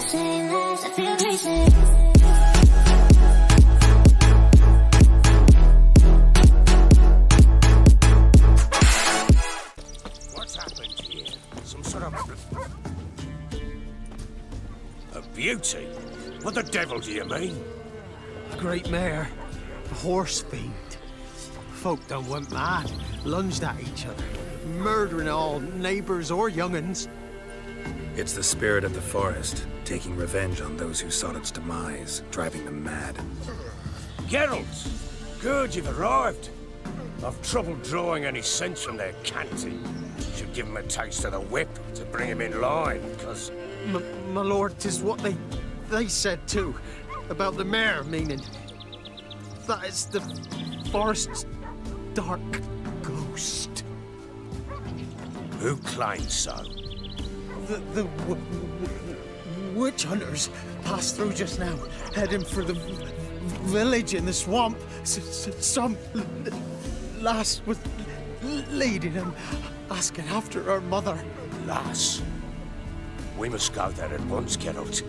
say less, I feel crazy. What's happened here? Some sort of... a beauty? What the devil do you mean? A great mare. A horse fiend. Folk done went mad, lunged at each other, murdering all neighbors or young'uns. It's the spirit of the forest, taking revenge on those who sought its demise, driving them mad. Geralt! Good, you've arrived. I've trouble drawing any sense from their canting. Should give him a taste of the whip to bring him in line, because... My lord, 'tis what they said too, about the mare, meaning that it's the forest's dark ghost. Who claims so? The witch hunters passed through just now, heading for the village in the swamp. Some lass was leading them, asking after her mother. Lass? We must go there at once, Geralt.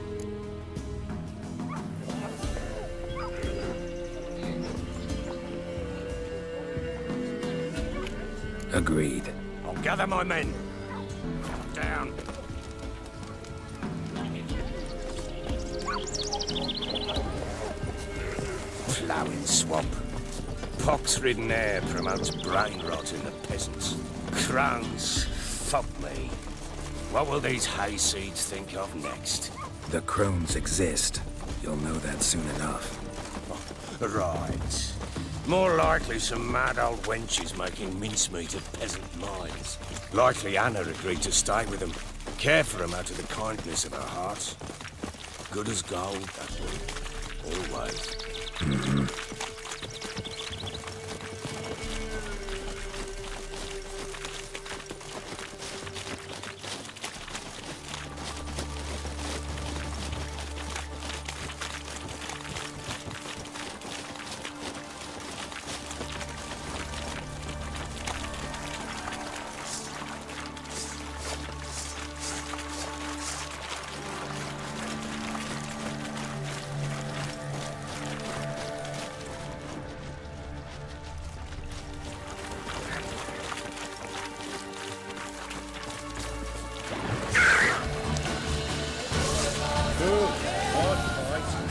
Agreed. I'll gather my men. Down. Ploughing swamp. Pox-ridden air promotes brain rot in the peasants. Crones, fuck me. What will these hayseeds think of next? The crones exist. You'll know that soon enough. Right. More likely some mad old wenches making mincemeat of peasant minds. Likely Anna agreed to stay with them. Care for them out of the kindness of her heart. Good as gold, that woman. Always.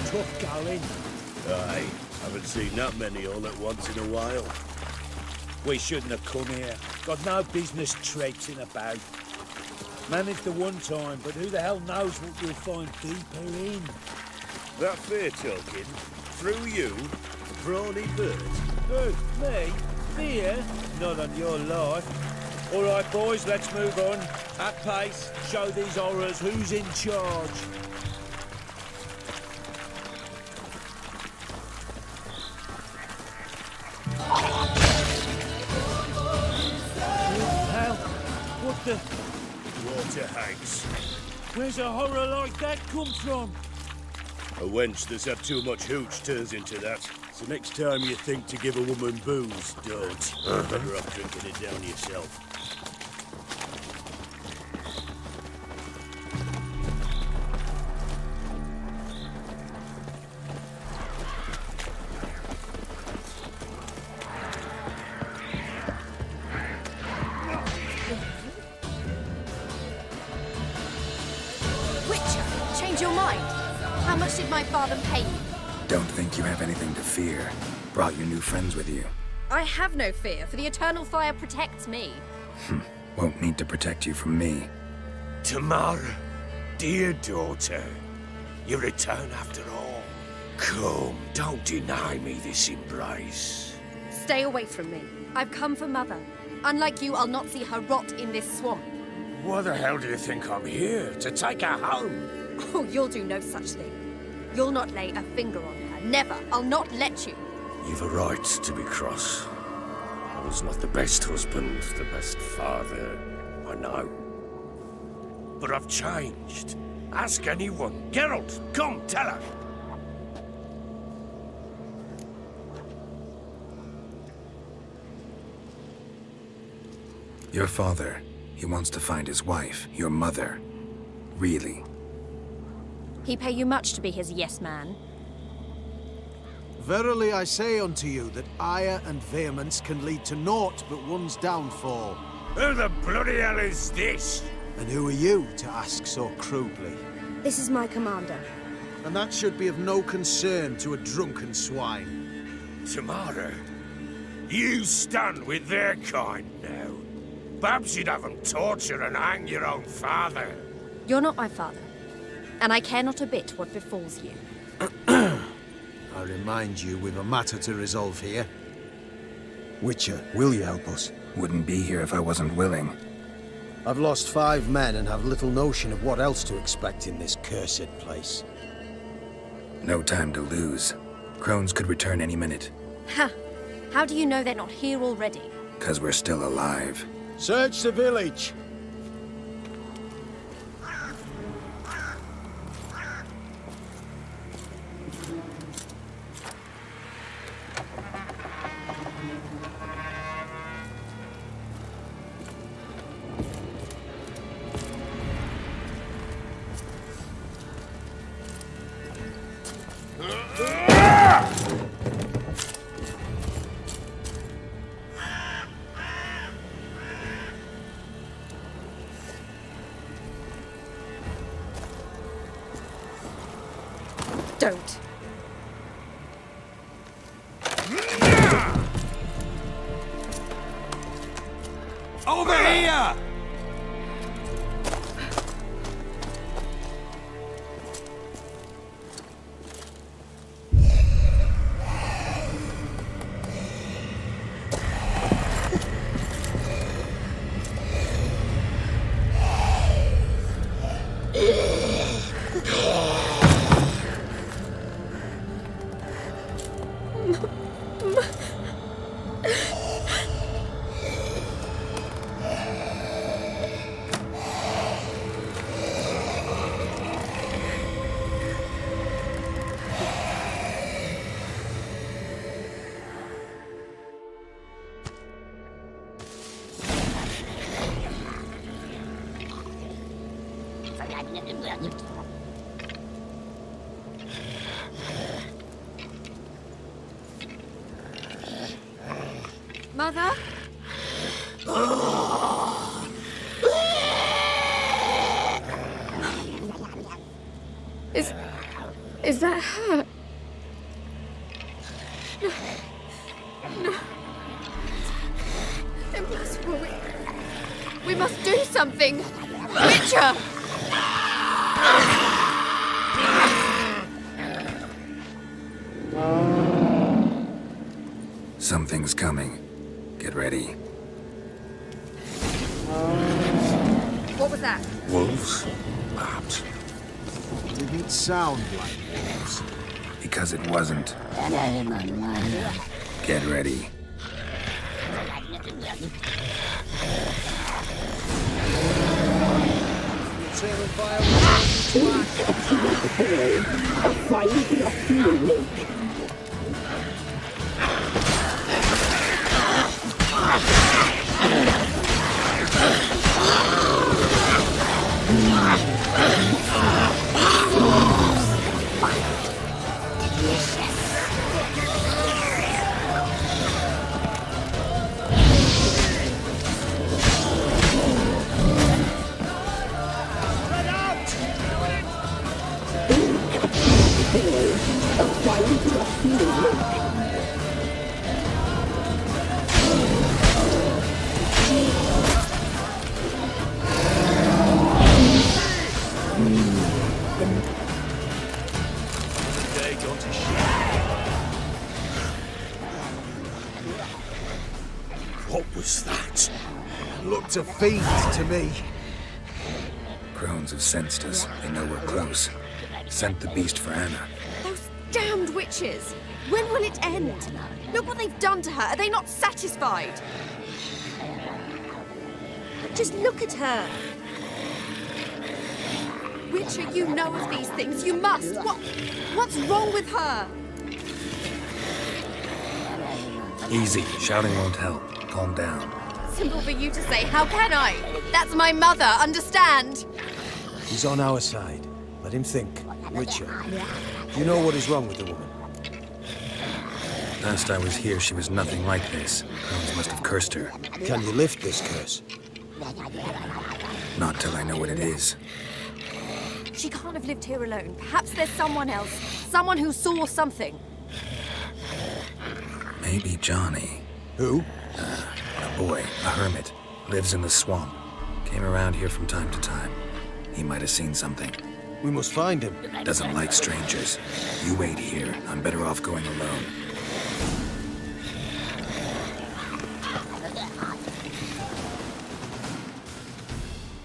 Tough going. Aye, haven't seen that many all at once in a while. We shouldn't have come here. Got no business traipsing about. Managed the one time, but who the hell knows what you'll find deeper in? That fair talking? Through you? Brawny bird? Who? Me? Fear? Not on your life. All right, boys, let's move on. At pace, show these horrors who's in charge. What the? Water hags. Where's a horror like that come from? A wench that's had too much hooch turns into that. So next time you think to give a woman booze, don't. Better off drinking it down yourself. How much did my father pay you? Don't think you have anything to fear. Brought your new friends with you. I have no fear, for the eternal fire protects me. Won't need to protect you from me. Tamara, dear daughter, you return after all. Come, don't deny me this embrace. Stay away from me. I've come for Mother. Unlike you, I'll not see her rot in this swamp. Why the hell do you think I'm here? To take her home? Oh, you'll do no such thing. You'll not lay a finger on her. Never. I'll not let you. You've a right to be cross. I was not the best husband, the best father, I know. But I've changed. Ask anyone. Geralt, come, tell her. Your father, he wants to find his wife, your mother. Really. He pay you much to be his yes man? Verily I say unto you that ire and vehemence can lead to naught but one's downfall. Who the bloody hell is this? And who are you to ask so crudely? This is my commander. And that should be of no concern to a drunken swine. Tamara, you stand with their kind now. Perhaps you'd have them torture and hang your own father. You're not my father, and I care not a bit what befalls you. I remind you we've a matter to resolve here. Witcher, will you help us? Wouldn't be here if I wasn't willing. I've lost 5 men and have little notion of what else to expect in this cursed place. No time to lose. Crones could return any minute. Ha! How do you know they're not here already? 'Cause we're still alive. Search the village! Don't. Over here! Mother? Is that her? No. Impossible. We must do something. Witcher! Something's coming. Get ready. What was that? Wolves? Perhaps. Didn't sound like wolves. Because it wasn't. Get ready. What was that? Looked a fiend to me. Crones have sensed us. They know we're close. Sent the beast for Anna. Those damned witches! When will it end? Look what they've done to her. Are they not satisfied? Just look at her. Witcher, you know of these things. You must. What's wrong with her? Easy. Shouting won't help. Calm down. Simple for you to say. How can I? That's my mother. Understand? He's on our side. Let him think. Witcher, do you know what is wrong with the woman? Last I was here, she was nothing like this. Crones must have cursed her. Can you lift this curse? Not till I know what it is. She can't have lived here alone. Perhaps there's someone else. Someone who saw something. Maybe Johnny. Who? A boy, a hermit. Lives in the swamp. Came around here from time to time. He might have seen something. We must find him. Doesn't like strangers. You wait here. I'm better off going alone.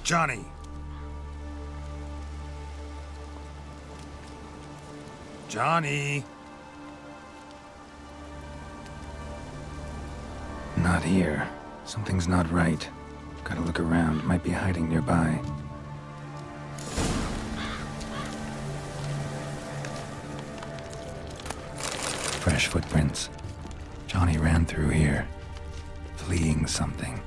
Johnny! Johnny! Not here. Something's not right. Gotta look around. Might be hiding nearby. Fresh footprints. Johnny ran through here, fleeing something.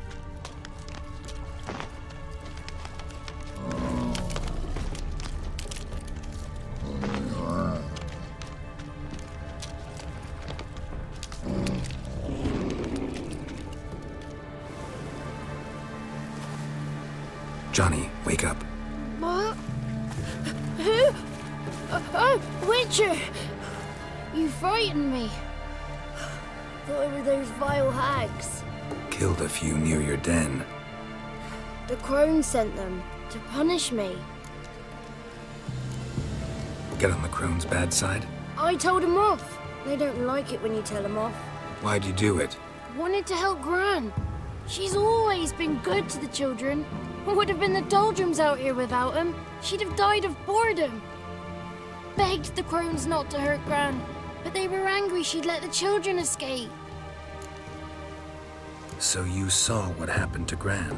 Johnny, wake up. What? Who? Oh, Witcher! You frightened me. Thought it were those vile hags. Killed a few near your den. The crone sent them to punish me. Get on the crone's bad side? I told them off. They don't like it when you tell them off. Why'd you do it? Wanted to help Gran. She's always been good to the children. Would have been the doldrums out here without him. She'd have died of boredom. Begged the crones not to hurt Gran, but they were angry she'd let the children escape. So you saw what happened to Gran?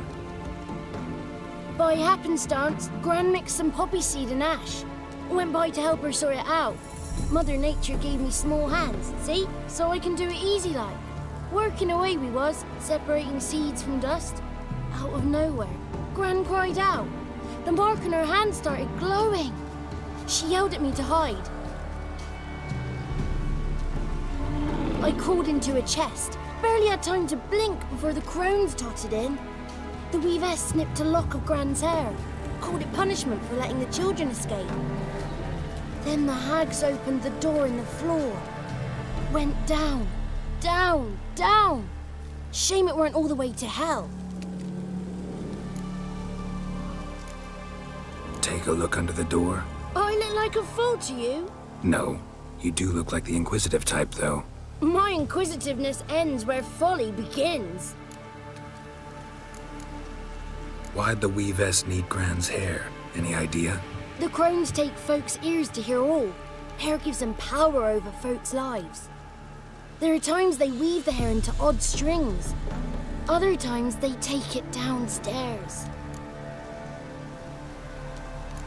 By happenstance, Gran mixed some poppy seed and ash. Went by to help her sort it out. Mother Nature gave me small hands, see? So I can do it easy like. Working away we was, separating seeds from dust. Out of nowhere, Gran cried out. The mark on her hand started glowing. She yelled at me to hide. I crawled into a chest. Barely had time to blink before the crones trotted in. The weavess snipped a lock of Gran's hair. Called it punishment for letting the children escape. Then the hags opened the door in the floor. Went down, down, down. Shame it weren't all the way to hell. Take a look under the door? I look like a fool to you? No. You do look like the inquisitive type, though. My inquisitiveness ends where folly begins. Why'd the weavess need Gran's hair? Any idea? The crones take folks' ears to hear all. Hair gives them power over folks' lives. There are times they weave the hair into odd strings. Other times they take it downstairs.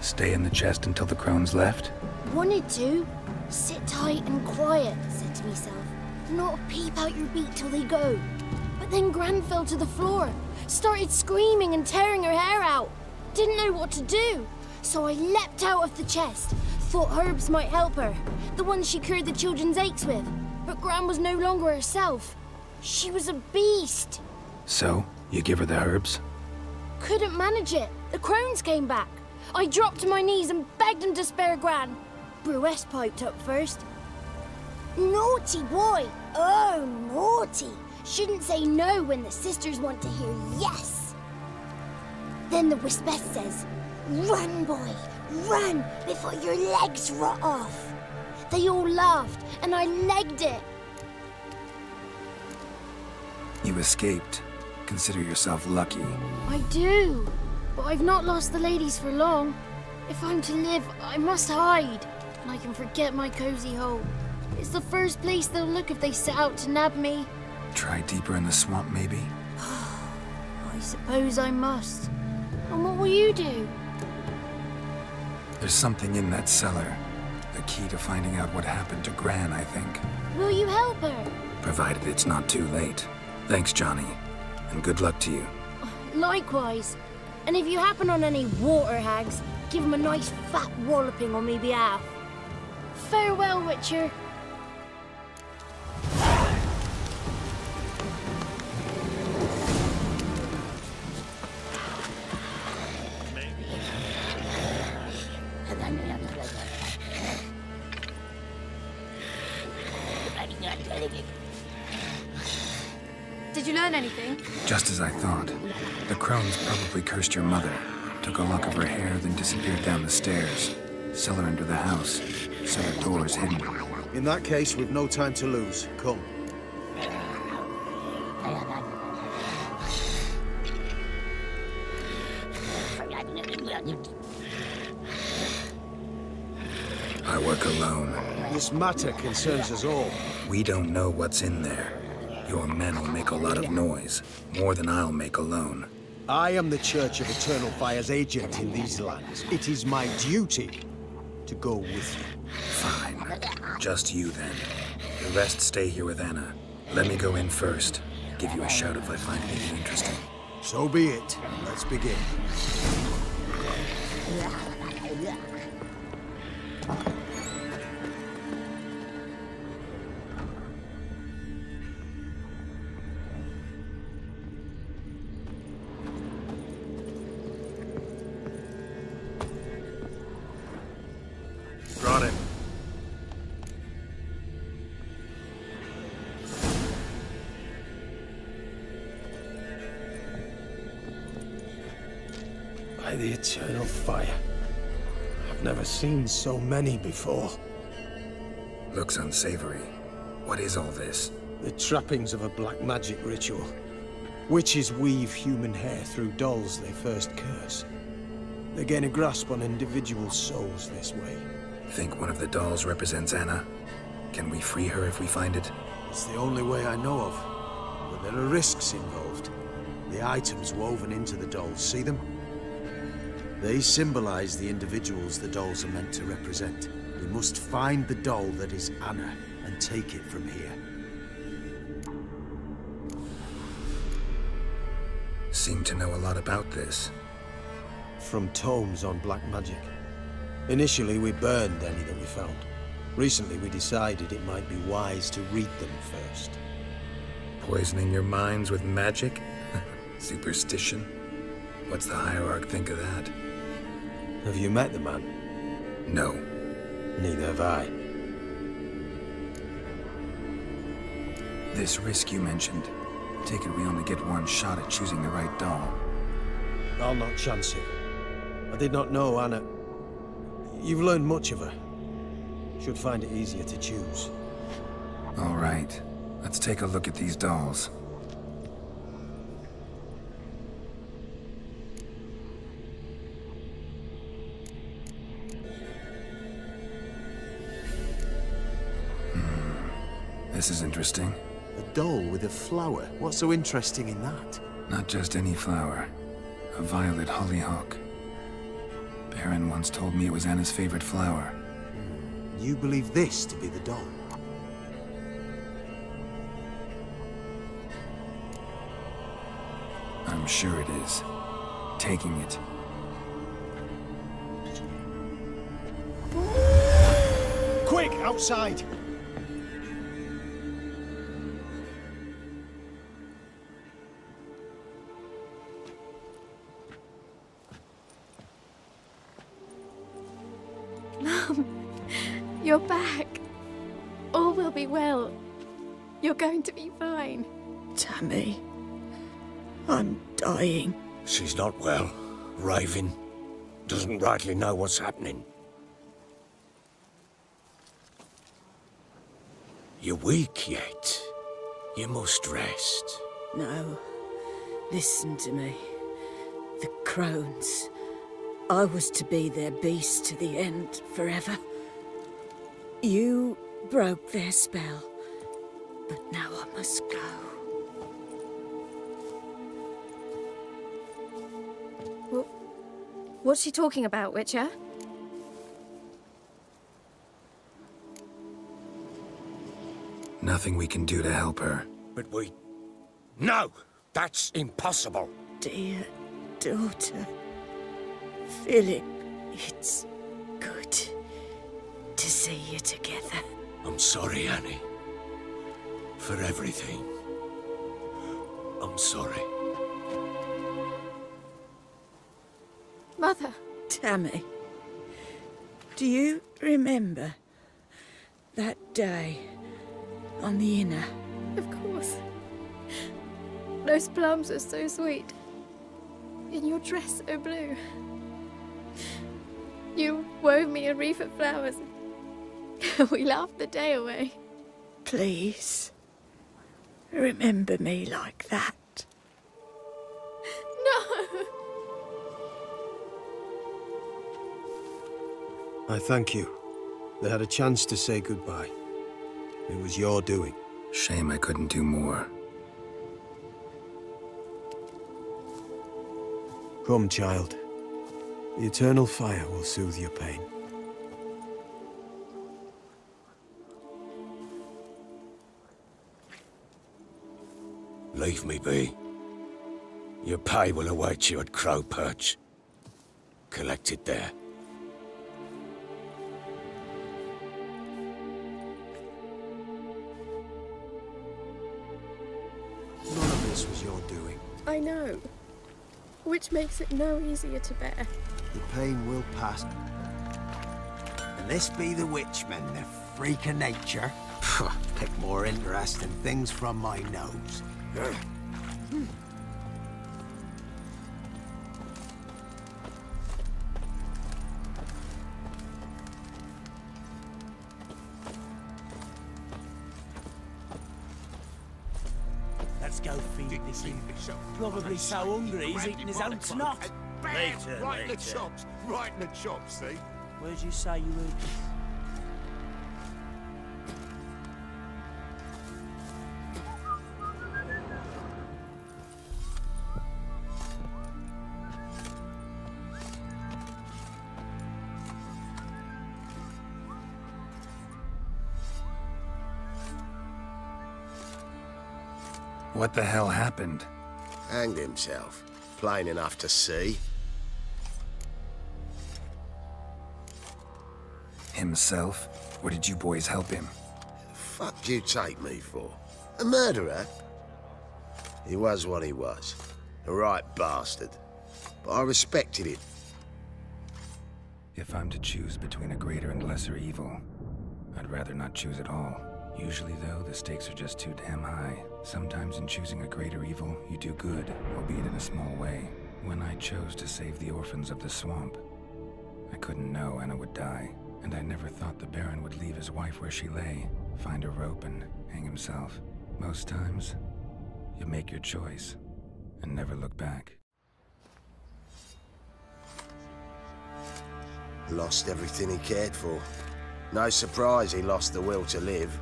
Stay in the chest until the crones left? Wanted to. Sit tight and quiet, said to myself. Not peep out your beak till they go. But then Gran fell to the floor. Started screaming and tearing her hair out. Didn't know what to do. So I leapt out of the chest. Thought herbs might help her. The ones she cured the children's aches with. But Gran was no longer herself. She was a beast. So, you give her the herbs? Couldn't manage it. The crones came back. I dropped to my knees and begged him to spare Gran. Bruess piped up first. Naughty boy! Oh, naughty! Shouldn't say no when the sisters want to hear yes. Then the Wispess says, run, boy, run before your legs rot off. They all laughed, and I legged it. You escaped. Consider yourself lucky. I do, but I've not lost the ladies for long. If I'm to live, I must hide, and I can forget my cozy hole. It's the first place they'll look if they set out to nab me. Try deeper in the swamp, maybe? I suppose I must. And what will you do? There's something in that cellar. The key to finding out what happened to Gran, I think. Will you help her? Provided it's not too late. Thanks, Johnny. And good luck to you. Likewise. And if you happen on any water hags, give him a nice fat walloping on me behalf. Farewell, Witcher. Did you learn anything? Just as I thought. The crones probably cursed your mother, took a lock of her hair, then disappeared down the stairs. Cellar under the house. Cellar doors hidden. In that case, we've no time to lose. Come. I work alone. This matter concerns us all. We don't know what's in there. Your men will make a lot of noise. More than I'll make alone. I am the Church of Eternal Fire's agent in these lands. It is my duty to go with you. Fine. Just you then. The rest stay here with Anna. Let me go in first. Give you a shout if I find anything interesting. So be it. Let's begin. Brought him. By the eternal fire. I've never seen so many before. Looks unsavory. What is all this? The trappings of a black magic ritual. Witches weave human hair through dolls they first curse. They gain a grasp on individual souls this way. Think one of the dolls represents Anna? Can we free her if we find it? It's the only way I know of. But there are risks involved. The items woven into the dolls, see them? They symbolize the individuals the dolls are meant to represent. We must find the doll that is Anna and take it from here. Seem to know a lot about this. From tomes on black magic. Initially, we burned any that we found. Recently, we decided it might be wise to read them first. Poisoning your minds with magic? Superstition? What's the hierarch think of that? Have you met the man? No. Neither have I. This risk you mentioned. Take it we only get one shot at choosing the right doll. I'll not chance it. I did not know Anna. You've learned much of her. Should find it easier to choose. All right. Let's take a look at these dolls. This is interesting. A doll with a flower. What's so interesting in that? Not just any flower. A violet hollyhock. Baron once told me it was Anna's favorite flower. You believe this to be the doll? I'm sure it is. Taking it. Quick, outside! You're back. All will be well. You're going to be fine. Tammy, I'm dying. She's not well. Raving. Doesn't rightly know what's happening. You're weak yet. You must rest. No, listen to me. The crones. I was to be their beast to the end, forever. You broke their spell, but now I must go. What's she talking about, Witcher? Nothing we can do to help her. But we... No! That's impossible! Dear daughter, Philip, It's good to see you together. I'm sorry, Annie. For everything. I'm sorry. Mother. Tammy, do you remember that day on the inner? Of course. Those plums are so sweet. And your dress so blue. You wove me a wreath of flowers. We laughed the day away. Please, remember me like that. No! I thank you. They had a chance to say goodbye. It was your doing. Shame I couldn't do more. Come, child. The eternal fire will soothe your pain. Leave me be. Your pay will await you at Crow Perch. Collect it there. None of this was your doing. I know. Which makes it no easier to bear. The pain will pass. And this be the witchman, the freak of nature. Pick more interesting things from my nose. Let's go feed this thing. Probably so hungry he's eating his own snot. Later, Right in the later. chops. Right in the chops, see? Where'd you say you heard this? What the hell happened? Hanged himself. Plain enough to see. Himself? Or did you boys help him? Fuck do you take me for? A murderer? He was what he was. A right bastard. But I respected it. If I'm to choose between a greater and lesser evil, I'd rather not choose at all. Usually, though, the stakes are just too damn high. Sometimes in choosing a greater evil, you do good, albeit in a small way. When I chose to save the orphans of the swamp, I couldn't know Anna would die, and I never thought the Baron would leave his wife where she lay, find a rope and hang himself. Most times, you make your choice and never look back. Lost everything he cared for. No surprise he lost the will to live.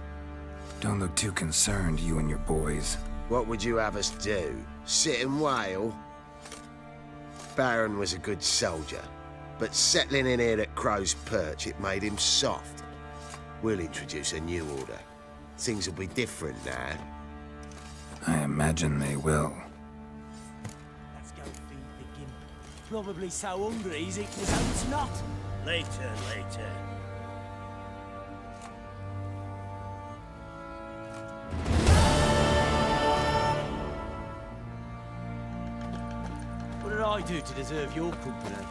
Don't look too concerned, you and your boys. What would you have us do? Sit and wail? Baron was a good soldier, but settling in here at Crow's Perch, it made him soft. We'll introduce a new order. Things will be different now. I imagine they will. Let's go feed the gimp. Probably so hungry he's eating his own snot. Later, later. What did I do to deserve your company?